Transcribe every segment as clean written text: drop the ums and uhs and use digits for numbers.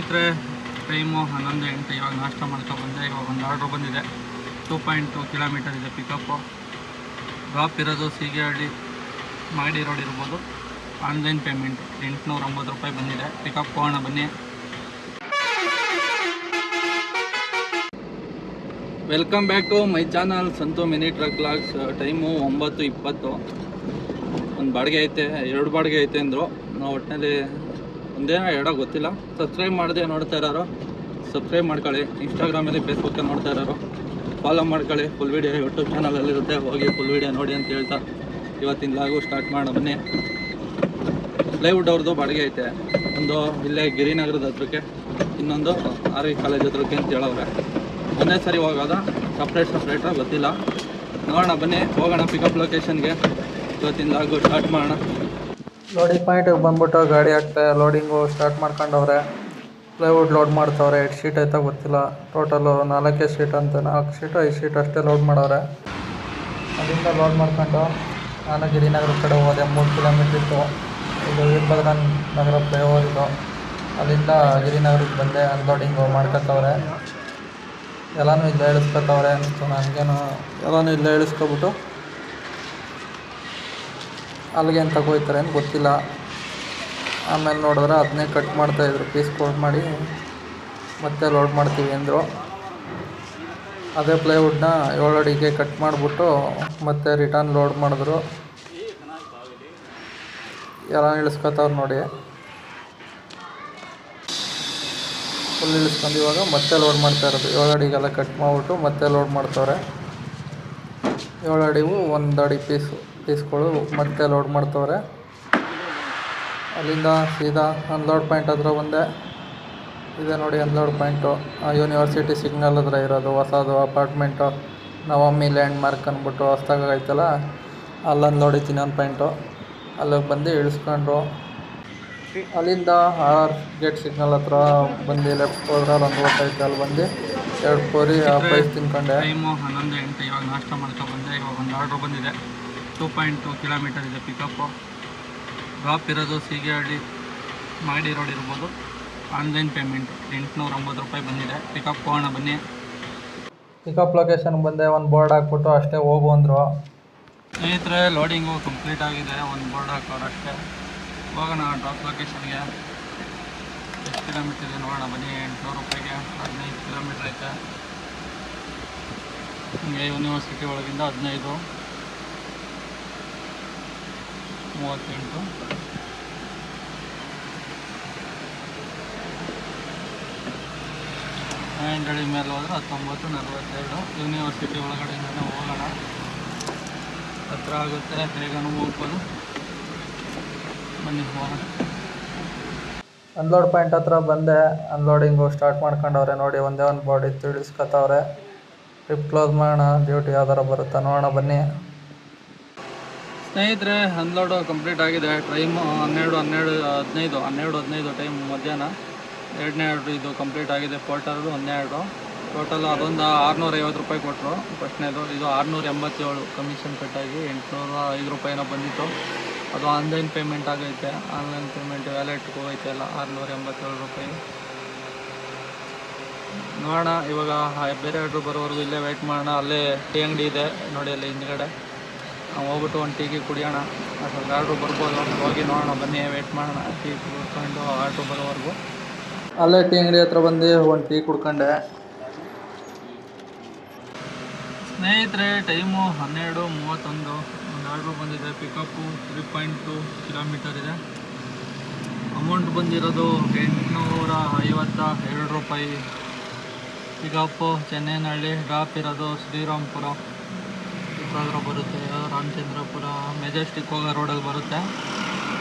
ಸ್ನೇಹಿತರೆ, ಟೈಮು 11:08. ಇವಾಗ ನಾಷ್ಟ ಮಾಡ್ಕೊಬಂದೆ. ಇವಾಗ ಒಂದು ಆರ್ಡ್ರ್ ಬಂದಿದೆ. 2.2 ಕಿಲೋಮೀಟರ್ ಇದೆ ಪಿಕಪ್ಪು. ಡ್ರಾಪ್ ಇರೋದು ಸೀಗೆಹಳ್ಳಿ ಮಾಡಿ ರೋಡ್ ಇರ್ಬೋದು. ಆನ್ಲೈನ್ ಪೇಮೆಂಟ್ 890 ರೂಪಾಯಿ ಬಂದಿದೆ. ಪಿಕಪ್ ಹೋಗೋಣ ಬನ್ನಿ. Welcome back to my channel Santu mini truck vlogs. Time 9:20. ಒಂದು ಬಾಡಿಗೆ ಐತೆ, 2 ಬಾಡಿಗೆ ಐತೆ ಅಂದರು. ನಾವು ಒಟ್ಟಿನಲ್ಲಿ ಒಂದೇನೋ ಎರಡೋ ಗೊತ್ತಿಲ್ಲ. ಸಬ್ಸ್ಕ್ರೈಬ್ ಮಾಡದೆ ನೋಡ್ತಾ ಇರೋರು ಸಬ್ಸ್ಕ್ರೈಬ್ ಮಾಡ್ಕೊಳ್ಳಿ. ಇನ್ಸ್ಟಾಗ್ರಾಮಲ್ಲಿ ಫೇಸ್ಬುಕ್ಕಲ್ಲಿ ನೋಡ್ತಾ ಇರೋರು ಫಾಲೋ ಮಾಡ್ಕೊಳ್ಳಿ. ಫುಲ್ ವೀಡಿಯೋ ಯೂಟ್ಯೂಬ್ ಚಾನಲಲ್ಲಿರುತ್ತೆ, ಹೋಗಿ ಫುಲ್ ವೀಡಿಯೋ ನೋಡಿ ಅಂತ ಹೇಳ್ತಾ ಇವತ್ತಿನ ಲಾಗು ಸ್ಟಾರ್ಟ್ ಮಾಡೋಣ ಬನ್ನಿ. ಪ್ಲೈವುಡ್ ಅವ್ರದ್ದು ಬಾಡಿಗೆ ಐತೆ. ಒಂದು ಇಲ್ಲೇ ಗಿರಿನಗರದ ಹತ್ರಕ್ಕೆ, ಇನ್ನೊಂದು ಆರ್ ವಿ ಕಾಲೇಜ್ ಹತ್ರಕ್ಕೆ ಅಂತ ಹೇಳವ್ರೆ. ಒಂದೇ ಸರಿ ಹೋಗೋದ ಸಪ್ರೇಟಾಗಿ ಗೊತ್ತಿಲ್ಲ. ನೋಡೋಣ ಬನ್ನಿ, ಹೋಗೋಣ ಪಿಕಪ್ ಲೊಕೇಶನ್ಗೆ. ಇವತ್ತಿನ ಲಾಗು ಸ್ಟಾರ್ಟ್ ಮಾಡೋಣ. ಲೋಡಿಂಗ್ ಪಾಯಿಂಟಿಗೆ ಬಂದ್ಬಿಟ್ಟು ಗಾಡಿ ಹಾಕ್ತಾ ಲೋಡಿಂಗು ಸ್ಟಾರ್ಟ್ ಮಾಡ್ಕೊಂಡವ್ರೆ. ಪ್ಲೈವುಡ್ ಲೋಡ್ ಮಾಡ್ತವ್ರೆ. 8 ಶೀಟ್ ಆಯ್ತಾ ಗೊತ್ತಿಲ್ಲ. ಟೋಟಲು 4 ಶೀಟ್ ಅಂತ 4 ಶೀಟು 5 ಶೀಟ್ ಅಷ್ಟೇ ಲೋಡ್ ಮಾಡವ್ರೆ. ಅಲ್ಲಿಂದ ಲೋಡ್ ಮಾಡ್ಕೊಂಡು ನಾನು ಗಿರಿನಗರ ಕಡೆ ಹೋದೆ. 3 ಕಿಲೋಮೀಟ್ರ್ ಇತ್ತು. ಇದು ವೀರಭದ್ರ ನಗರ ಫ್ಲೈಓವರ್ ಇದು. ಅಲ್ಲಿಂದ ಗಿರಿನಗರಕ್ಕೆ ಬಂದೆ. ಅನ್ಲೋಡಿಂಗು ಮಾಡ್ಕೊತವ್ರೆ. ಎಲ್ಲನೂ ಇಲ್ಲೇ ಇಳಿಸ್ಕೊತವ್ರೆ ಅನಿಸ್ತು ನನಗೇನು. ಎಲ್ಲನೂ ಇಲ್ಲೇ ಇಳಿಸ್ಕೊಬಿಟ್ಟು ಅಲ್ಲಿಗೆ ಏನು ತಗೋಯ್ತಾರೆ ಅಂತ ಗೊತ್ತಿಲ್ಲ. ಆಮೇಲೆ ನೋಡಿದ್ರೆ ಅದನ್ನೇ ಕಟ್ ಮಾಡ್ತಾಯಿದ್ರು. ಪೀಸ್ ಕೋಡ್ ಮಾಡಿ ಮತ್ತೆ ಲೋಡ್ ಮಾಡ್ತೀವಿ ಅಂದರು. ಅದೇ ಪ್ಲೈವುಡ್ನ 7 ಅಡಿಗೆ ಕಟ್ ಮಾಡಿಬಿಟ್ಟು ಮತ್ತೆ ರಿಟರ್ನ್ ಲೋಡ್ ಮಾಡಿದ್ರು. ಎಲ್ಲ ಇಳಿಸ್ಕೊತವ್ರು ನೋಡಿ. ಫುಲ್ ಇಳಿಸ್ಕೊಂಡು ಇವಾಗ ಮತ್ತೆ ಲೋಡ್ ಮಾಡ್ತಾ ಇರೋದು. 7 ಅಡಿಗೆಲ್ಲ ಕಟ್ ಮಾಡಿಬಿಟ್ಟು ಮತ್ತೆ ಲೋಡ್ ಮಾಡ್ತವ್ರೆ. 7 ಅಡಿಗೂ 1 ಅಡಿ ಪೀಸ್ಗಳು ಮತ್ತೆ ಲೋಡ್ ಮಾಡ್ತವ್ರೆ. ಅಲ್ಲಿಂದ ಸೀದಾ ಅನ್ಲೋಡ್ ಪಾಯಿಂಟ್ ಹತ್ರ ಬಂದೆ. ಇದೆ ನೋಡಿ ಅನ್ಲೋಡ್ ಪಾಯಿಂಟು. ಯೂನಿವರ್ಸಿಟಿ ಸಿಗ್ನಲ್ ಹತ್ರ ಇರೋದು ಹೊಸದು ಅಪಾರ್ಟ್ಮೆಂಟು. ನವಮಿ ಲ್ಯಾಂಡ್ ಮಾರ್ಕ್ ಅಂದ್ಬಿಟ್ಟು ಹೊಸ್ದಾಗಿ ಐತಲ್ಲ, ಅಲ್ಲಿ ಅನ್ಲೋಡ್ ಐತಿ ಇನ್ನೊಂದು ಪಾಯಿಂಟು. ಅಲ್ಲಿಗೆ ಬಂದು ಇಳಿಸ್ಕೊಂಡ್ರು. ಅಲ್ಲಿಂದ ಆರ್ ಗೇಟ್ ಸಿಗ್ನಲ್ ಹತ್ರ ಬಂದು ಲೆಫ್ಟ್ ಹೋದ್ರೆ ಅಲ್ಲೊಂದು ಓಟ್ ಐತೆ. ಅಲ್ಲಿ ಬಂದು 2 ಪೂರಿ ಪೈಸ್ ತಿನ್ಕೊಂಡೆ. ಟೈಮು 11:08. ಇವಾಗ ನಾಷ್ಟ ಮಾಡ್ಕೊಬಂದೆ. ಇವಾಗ ಒಂದು ಆರ್ಡ್ರ್ ಬಂದಿದೆ. 2.2 ಕಿಲೋಮೀಟರ್ ಇದೆ ಪಿಕಪ್ಪು. ಡ್ರಾಪ್ ಇರೋದು ಸೀಗೆಹಳ್ಳಿ ಮಾಡಿ ರೋಡ್ ಇರ್ಬೋದು. ಆನ್ಲೈನ್ ಪೇಮೆಂಟ್ 890 ರೂಪಾಯಿ ಬಂದಿದೆ. ಪಿಕಪ್ ಹೋಗೋಣ ಬನ್ನಿ. ಪಿಕಪ್ ಲೊಕೇಶನ್ಗೆ ಬಂದೆ. ಒಂದು ಬೋರ್ಡ್ ಹಾಕ್ಬಿಟ್ಟು ಅಷ್ಟೇ ಹೋಗು ಅಂದರು. ಸ್ನೇಹಿತರೆ, ಲೋಡಿಂಗು ಕಂಪ್ಲೀಟ್ ಆಗಿದೆ. ಒಂದು ಬೋರ್ಡ್ ಹಾಕೋರು ಅಷ್ಟೇ. ಹೋಗೋಣ ಡ್ರಾಪ್ ಲೊಕೇಶನ್ಗೆ. ಎಷ್ಟು ಕಿಲೋಮೀಟ್ರ್ ಇದೆ ನೋಡೋಣ ಬನ್ನಿ. 800 ರೂಪಾಯಿಗೆ 15 ಕಿಲೋಮೀಟ್ರ್ ಐತೆ. ಹಿಂಗೆ ಯೂನಿವರ್ಸಿಟಿ ಒಳಗಿಂದ 15, 38, ಹ್ಯಾಂಡಳಿ ಮೇಲೆ ಹೋದ್ರೆ 19, 42. ಯೂನಿವರ್ಸಿಟಿ ಒಳಗಡೆಯಿಂದನೇ ಹೋಗೋಣ. ಹತ್ರ ಆಗುತ್ತೆ, ಬೇಗನೂ ಹೋಗ್ಬೋದು. ಬನ್ನಿ ಹೋಗೋಣ. ಅನ್ಲೋಡ್ ಪಾಯಿಂಟ್ ಹತ್ರ ಬಂದೆ. ಅನ್ಲೋಡಿಂಗು ಸ್ಟಾರ್ಟ್ ಮಾಡ್ಕೊಂಡವ್ರೆ ನೋಡಿ. ಒಂದೇ ಒಂದು ಬೋರ್ಡ್ ಇತ್ತು, ಇಳಿಸ್ಕೊತವ್ರೆ. ಟ್ರಿಪ್ ಕ್ಲೋಸ್ ಮಾಡೋಣ. ಡ್ಯೂಟಿ ಯಾವ್ದಾರ ಬರುತ್ತಾ ನೋಡೋಣ ಬನ್ನಿ. ಸ್ನೇಹಿತರೆ, ಅನ್ಲೋಡು ಕಂಪ್ಲೀಟ್ ಆಗಿದೆ. ಟೈಮು 12:15 ಟೈಮ್ ಮಧ್ಯಾಹ್ನ. 2ನೇ ಆರ್ಡ್ರು ಇದು ಕಂಪ್ಲೀಟ್ ಆಗಿದೆ. ಪೋರ್ಟರ್ದು 12. ಟೋಟಲ್ ಅದೊಂದು 650 ರೂಪಾಯಿ ಕೊಟ್ಟರು ಫಸ್ಟ್ನೇದು. ಇದು 687 ಕಮಿಷನ್ ಕಟ್ಟಾಗಿ 805 ರೂಪಾಯಿನೋ ಬಂದಿತ್ತು. ಅದು ಆನ್ಲೈನ್ ಪೇಮೆಂಟ್ ಆಗೈತೆ. ಆನ್ಲೈನ್ ಪೇಮೆಂಟ್ ವ್ಯಾಲೆಟ್ಗೆ ಹೋಗೈತೆ ಎಲ್ಲ 687 ರೂಪಾಯಿ. ನೋಡೋಣ ಇವಾಗ ಬೇರೆ ಆರ್ಡ್ರು ಬರೋವರೆಗೂ ಇಲ್ಲೇ ವೆಯ್ಟ್ ಮಾಡೋಣ. ಅಲ್ಲೇ ಟೀ ಅಂಗಡಿ ಇದೆ ನೋಡಿ, ಅಲ್ಲಿ ಹಿಂದ್ಗಡೆ. ನಾವು ಹೋಗ್ಬಿಟ್ಟು ಒಂದು ಟೀಗೆ ಕುಡಿಯೋಣ. ಅಷ್ಟೊಂದು ಆರ್ಡ್ರು ಬರ್ಬೋದು. ಹೋಗಿ ನೋಡೋಣ ಬನ್ನಿ, ವೆಯ್ಟ್ ಮಾಡೋಣ. ಟೀ ಕುಡ್ಕೊಂಡು ಆರ್ಡ್ರು ಬರೋವರೆಗೂ. ಅಲ್ಲೇ ಟೀ ಅಂಗಡಿ ಹತ್ರ ಬಂದು ಒಂದು ಟೀ ಕುಡ್ಕೊಂಡೆ. ಸ್ನೇಹಿತರೆ, ಟೈಮು 12:31. ಒಂದು ಆರ್ಡ್ರು ಬಂದಿದೆ. ಪಿಕಪ್ಪು 3.2 ಕಿಲೋಮೀಟರ್ ಇದೆ. ಅಮೌಂಟ್ ಬಂದಿರೋದು 852 ರೂಪಾಯಿ. ಪಿಕಪ್ಪು ಚೆನ್ನೈನಹಳ್ಳಿ. ಡ್ರಾಪ್ ಇರೋದು ಶ್ರೀರಾಮ್ಪುರ ಚಿತ್ರದುರ್ಗ ಬರುತ್ತೆ. ರಾಮಚಂದ್ರಪುರ ಮೆಜೆಸ್ಟಿಕ್ ಹೋಗೋ ರೋಡಲ್ಲಿ ಬರುತ್ತೆ.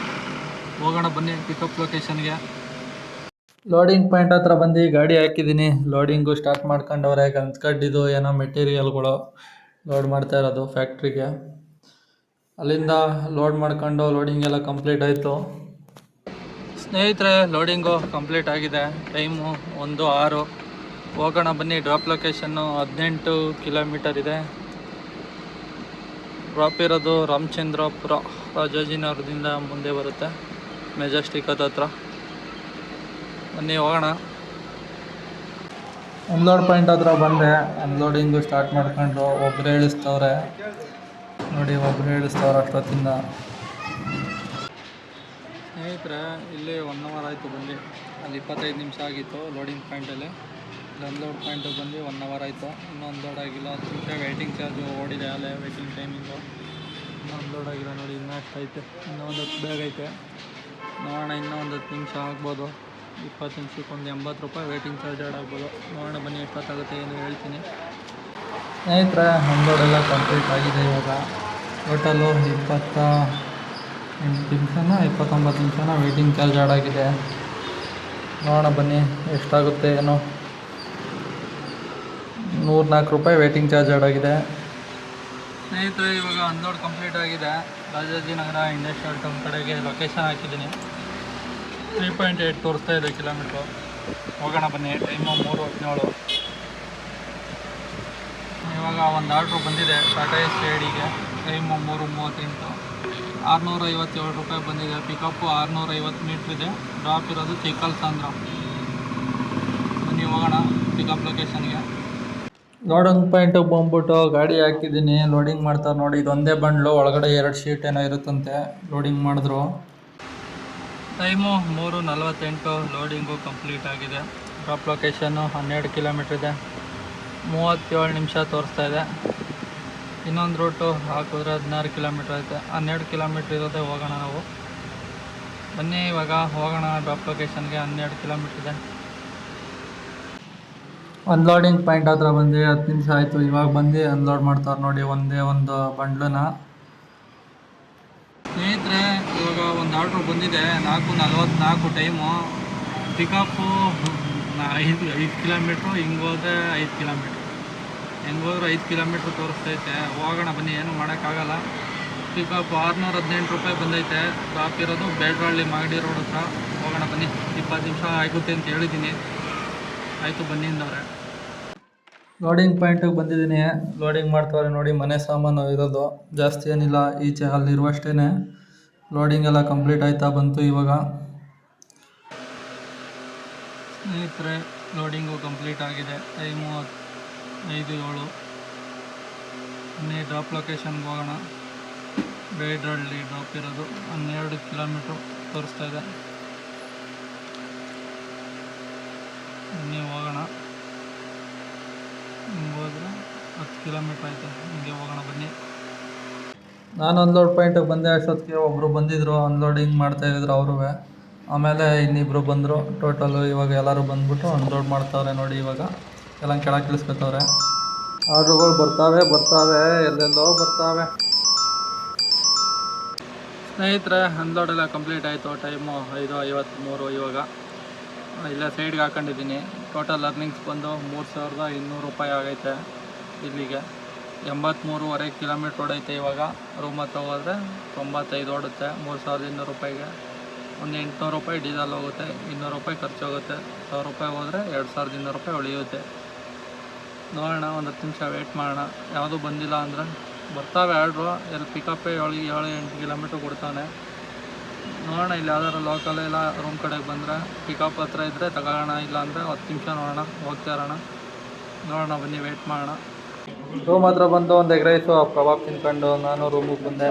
ಹೋಗೋಣ ಬನ್ನಿ ಪಿಕಪ್ ಲೊಕೇಶನ್ಗೆ. ಲೋಡಿಂಗ್ ಪಾಯಿಂಟ್ ಹತ್ರ ಬಂದು ಗಾಡಿ ಹಾಕಿದ್ದೀನಿ. Loading start ಮಾಡ್ಕೊಂಡವ್ರೆ. ಗನ್ಸ್ಕಡ್ಡಿದು ಏನೋ ಮೆಟೀರಿಯಲ್ಗಳು ಲೋಡ್ ಮಾಡ್ತಾ ಇರೋದು ಫ್ಯಾಕ್ಟ್ರಿಗೆ. ಅಲ್ಲಿಂದ ಲೋಡ್ ಮಾಡ್ಕೊಂಡು ಲೋಡಿಂಗ್ ಎಲ್ಲ ಕಂಪ್ಲೀಟ್ ಆಯಿತು. ಸ್ನೇಹಿತರೆ, ಲೋಡಿಂಗು ಕಂಪ್ಲೀಟ್ ಆಗಿದೆ. ಟೈಮು 1:06. ಹೋಗೋಣ ಬನ್ನಿ. ಡ್ರಾಪ್ ಲೊಕೇಶನ್ನು 18 ಕಿಲೋಮೀಟರ್ ಇದೆ. ಡ್ರಾಪ್ ಇರೋದು ರಾಮಚಂದ್ರಪುರ, ರಾಜಾಜಿನಗರದಿಂದ ಮುಂದೆ ಬರುತ್ತೆ. ಮೆಜೆಸ್ಟಿಕ್ ಹತ್ರ. ಬನ್ನಿ ಹೋಗೋಣ. ಅನ್ಲೋಡ್ ಪಾಯಿಂಟ್ ಹತ್ರ ಬಂದೆ. ಅನ್ಲೋಡಿಂಗು ಸ್ಟಾರ್ಟ್ ಮಾಡ್ಕೊಂಡು ಒಬ್ಬರು ಇಳಿಸ್ತವ್ರೆ ನೋಡಿ, ಒಬ್ಬರು ಇಳಿಸ್ತವ್ರೆ ಅಷ್ಟೊತ್ತಿಂದ. ಸ್ನೇಹಿತರೆ, ಇಲ್ಲಿ 1 ಅವರ್ ಆಯಿತು ಬಂದು. ಅಲ್ಲಿ 25 ನಿಮಿಷ ಆಗಿತ್ತು ಲೋಡಿಂಗ್ ಪಾಯಿಂಟಲ್ಲಿ. ಇಲ್ಲಿ ಅನ್ಲೋಡ್ ಪಾಯಿಂಟಿಗೆ ಬಂದು 1 ಅವರ್ ಆಯಿತು. ಇನ್ನೂ ಅನ್ಲೋಡ್ ಆಗಿಲ್ಲ. 10 ನಿಮಿಷ ವೆಯ್ಟಿಂಗ್ ಚಾರ್ಜು ಓಡಿದೆ ಅಲ್ಲೇ ವೆಯ್ಟಿಂಗ್ ಟೈಮಿಂಗು. ಇನ್ನೂ ಅನ್ಲೋಡ್ ಆಗಿಲ್ಲ ನೋಡಿ, ಇನ್ನೂ ಅಷ್ಟೈತೆ. ಇನ್ನೂ ಒಂದು 10 ಬೇಗ ಐತೆ. ನೋಡೋಣ, ಇನ್ನೂ ಒಂದು 10 ನಿಮಿಷ ಆಗ್ಬೋದು. 20 ನಿಮಿಷಕ್ಕೆ ಒಂದು 80 ರೂಪಾಯಿ ವೆಯ್ಟಿಂಗ್ ಚಾರ್ಜ್ ಆ್ಯಡ್ ಆಗ್ಬೋದು. ನೋಡೋಣ ಬನ್ನಿ ಎಷ್ಟೊತ್ತಾಗುತ್ತೆ ಏನು ಹೇಳ್ತೀನಿ. ಸ್ನೇಹಿತರೆ, ಅನ್ಲೋಡ್ ಎಲ್ಲ ಕಂಪ್ಲೀಟ್ ಆಗಿದೆ. ಇವಾಗ ಟೋಟಲು 28 ನಿಮಿಷನ 29 ನಿಮಿಷನ ವೆಯ್ಟಿಂಗ್ ಚಾರ್ಜ್ ಆ್ಯಡ್ ಆಗಿದೆ. ನೋಡೋಣ ಬನ್ನಿ ಎಷ್ಟಾಗುತ್ತೆ ಏನೋ. 104 ರೂಪಾಯಿ ವೆಯ್ಟಿಂಗ್ ಚಾರ್ಜ್ ಆ್ಯಡ್ ಆಗಿದೆ. ಸ್ನೇಹಿತರೆ, ಇವಾಗ ಅನ್ಲೋಡ್ ಕಂಪ್ಲೀಟ್ ಆಗಿದೆ. ರಾಜಾಜಿನಗರ ಇಂಡಸ್ಟ್ರಿಯಲ್ ಟೌನ್ ಕಡೆಗೆ ಲೊಕೇಶನ್ ಹಾಕಿದ್ದೀನಿ. 3.8 ತೋರಿಸ್ತಾ ಇದೆ ಕಿಲೋಮೀಟ್ರು. ಹೋಗೋಣ ಬನ್ನಿ. ಟೈಮು 3:17. ಇವಾಗ ಒಂದು ಆರ್ಡ್ರು ಬಂದಿದೆ ಟಾಟಾ ಎಸ್ ಗೆ. ಟೈಮು 3:38. 657 ರೂಪಾಯಿ ಬಂದಿದೆ. ಪಿಕಪ್ಪು 650 ಮೀಟ್ರ್ ಇದೆ. ಡ್ರಾಪ್ ಇರೋದು ಚಿಕ್ಕಲ್ಸಾಂದ್ರ. ಬನ್ನಿ ಹೋಗೋಣ ಪಿಕಪ್ ಲೊಕೇಶನ್ಗೆ. ಲೋಡಿಂಗ್ ಪಾಯಿಂಟಿಗೆ ಬಂದ್ಬಿಟ್ಟು ಗಾಡಿ ಹಾಕಿದ್ದೀನಿ. ಲೋಡಿಂಗ್ ಮಾಡ್ತಾರೆ ನೋಡಿ. ಇದೊಂದೇ ಬಂಡ್ಲು, ಒಳಗಡೆ 2 ಶೀಟ್ ಏನೋ ಇರುತ್ತಂತೆ. ಲೋಡಿಂಗ್ ಮಾಡಿದ್ರು. ಟೈಮು 3:48. ಲೋಡಿಂಗು ಕಂಪ್ಲೀಟ್ ಆಗಿದೆ. ಡ್ರಾಪ್ ಲೊಕೇಶನ್ನು 12 ಕಿಲೋಮೀಟ್ರ್ ಇದೆ. 37 ನಿಮಿಷ ತೋರಿಸ್ತಾ ಇದೆ. ಇನ್ನೊಂದು ರೂಟು ಹಾಕಿದ್ರೆ 16 ಕಿಲೋಮೀಟ್ರ್ ಐತೆ. 12 ಕಿಲೋಮೀಟ್ರ್ ಇರೋದೇ ಹೋಗೋಣ ನಾವು. ಬನ್ನಿ ಇವಾಗ ಹೋಗೋಣ ಡ್ರಾಪ್ ಲೊಕೇಶನ್ಗೆ. 12 ಕಿಲೋಮೀಟ್ರ್ ಇದೆ. ಅನ್ಲೋಡಿಂಗ್ ಪಾಯಿಂಟ್ ಹತ್ರ ಬಂದು 10 ನಿಮಿಷ ಆಯಿತು. ಇವಾಗ ಬಂದು ಅನ್ಲೋಡ್ ಮಾಡ್ತಾರೆ ನೋಡಿ ಒಂದೇ ಒಂದು ಬಂಡ್ಲನ್ನ. ಸ್ನೇಹಿತರೆ, ಇವಾಗ ಒಂದು ಆರ್ಡ್ರು ಬಂದಿದೆ. 4:44 ಟೈಮು. Pickup 5 kilometre. ಹಿಂಗೋದ್ರೆ 5 ಕಿಲೋಮೀಟ್ರು. ಹೆಂಗೋದ್ರೆ 5 ಕಿಲೋಮೀಟ್ರ್ ತೋರಿಸ್ತೈತೆ. ಹೋಗೋಣ ಬನ್ನಿ, ಏನೂ ಮಾಡೋಕ್ಕಾಗಲ್ಲ. ಪಿಕಪ್ 618 ರೂಪಾಯಿ ಬಂದೈತೆ. ಡ್ರಾಪ್ ಇರೋದು ಬೇಡ್ರಹಳ್ಳಿ ಮಾಗಡಿ ರೋಡ್ ಹತ್ರ. ಹೋಗೋಣ ಬನ್ನಿ. 20 ನಿಮಿಷ ಆಗುತ್ತೆ ಅಂತ ಹೇಳಿದ್ದೀನಿ. ಆಯಿತು ಬನ್ನಿ ಅಂದವ್ರೆ. ಲೋಡಿಂಗ್ ಪಾಯಿಂಟಿಗೆ ಬಂದಿದ್ದೀನಿ. ಲೋಡಿಂಗ್ ಮಾಡ್ತವ್ರೆ ನೋಡಿ. ಮನೆ ಸಾಮಾನು ಇರೋದು ಜಾಸ್ತಿ ಏನಿಲ್ಲ. ಈಚೆ ಅಲ್ಲಿರುವಷ್ಟೇ. ಲೋಡಿಂಗ್ ಎಲ್ಲ ಕಂಪ್ಲೀಟ್ ಆಯ್ತಾ ಬಂತು ಇವಾಗ. ಸ್ನೇಹಿತರೆ, ಲೋಡಿಂಗು ಕಂಪ್ಲೀಟ್ ಆಗಿದೆ. ಟೈಮು 5:07. ಡ್ರಾಪ್ ಲೊಕೇಶನ್ಗೆ ಹೋಗೋಣ. ಬೇಡ್ರಹಳ್ಳಿ ಡ್ರಾಪ್ ಇರೋದು 12 ಕಿಲೋಮೀಟ್ರು ತೋರಿಸ್ತಾ ಇದೆ. ನೀವು ಹೋಗೋಣ. ಹಿಂಗೆ ಹೋದರೆ 10 ಕಿಲೋಮೀಟ್ರ್ ಆಯಿತು. ಹಿಂಗೆ ಹೋಗೋಣ ಬನ್ನಿ. ನಾನು ಅನ್ಲೋಡ್ ಪಾಯಿಂಟಿಗೆ ಬಂದೆ. ಅಷ್ಟೊತ್ತಿಗೆ ಒಬ್ಬರು ಬಂದಿದ್ದರು, ಅನ್ಲೋಡಿಂಗ್ ಮಾಡ್ತಾಯಿದ್ರು ಅವರು. ಆಮೇಲೆ ಇನ್ನಿಬ್ಬರು ಬಂದರು. ಟೋಟಲು ಇವಾಗ ಎಲ್ಲರೂ ಬಂದ್ಬಿಟ್ಟು ಅನ್ಲೋಡ್ ಮಾಡ್ತಾವ್ರೆ ನೋಡಿ. ಇವಾಗ ಎಲ್ಲ ಕೆಳಗೆ ಇಳಿಸ್ಕೊತವ್ರೆ. ಆರ್ಡ್ರುಗಳು ಬರ್ತಾವೆ ಎಲ್ಲೆಲ್ಲೋ ಬರ್ತಾವೆ. ಸ್ನೇಹಿತರೆ, ಅನ್ಲೋಡ್ ಎಲ್ಲ ಕಂಪ್ಲೀಟ್ ಆಯಿತು. ಟೈಮು 5:53. ಇವಾಗ ಇಲ್ಲೇ ಸೈಡ್ಗೆ ಹಾಕೊಂಡಿದ್ದೀನಿ. ಟೋಟಲ್ ಅರ್ನಿಂಗ್ಸ್ ಬಂದು 3200 ರೂಪಾಯಿ ಆಗೈತೆ. ಇಲ್ಲಿಗೆ 83.25 ಕಿಲೋಮೀಟ್ರ್ ಓಡೈತೆ. ಇವಾಗ ರೂಮ್ ಹತ್ರ ಹೋದರೆ 95 ಓಡುತ್ತೆ. 3200 ರೂಪಾಯಿಗೆ ಒಂದು 800 ರೂಪಾಯಿ ಡೀಸೆಲ್ ಹೋಗುತ್ತೆ. 200 ರೂಪಾಯಿ ಖರ್ಚು ಹೋಗುತ್ತೆ. 1000 ರೂಪಾಯಿ ಹೋದರೆ 2200 ರೂಪಾಯಿ ಉಳಿಯುತ್ತೆ. ನೋಡೋಣ, ಒಂದು 10 ನಿಮಿಷ ವೆಯ್ಟ್ ಮಾಡೋಣ. ಯಾವುದೂ ಬಂದಿಲ್ಲ ಅಂದರೆ ಬರ್ತಾವೆ ಆರ್ಡ್ರು. ಎಲ್ಲಿ ಪಿಕಪ್ಪೇ 7-8 ಕಿಲೋಮೀಟ್ರ್ ಕೊಡ್ತಾನೆ. ನೋಡೋಣ, ಇಲ್ಲಿ ಯಾವ್ದಾದ್ರು ಲೋಕಲ್ ಇಲ್ಲ ರೂಮ್ ಕಡೆಗೆ ಬಂದರೆ ಪಿಕಪ್ ಹತ್ರ ಇದ್ದರೆ ತಗೊಳ್ಳೋಣ. ಇಲ್ಲ ಅಂದರೆ 10 ನಿಮಿಷ ನೋಡೋಣ, ಹೋಗ್ತಾ ಇರೋಣ. ನೋಡೋಣ ಬನ್ನಿ, ವೆಯ್ಟ್ ಮಾಡೋಣ. ರೂಮ್ ಹತ್ರ ಬಂದು ಒಂದು ಎಗ್ ರೈಸು ಕಬಾಬ್ ತಿನ್ಕೊಂಡು ನಾನು ರೂಮಿಗೆ ಬಂದೆ.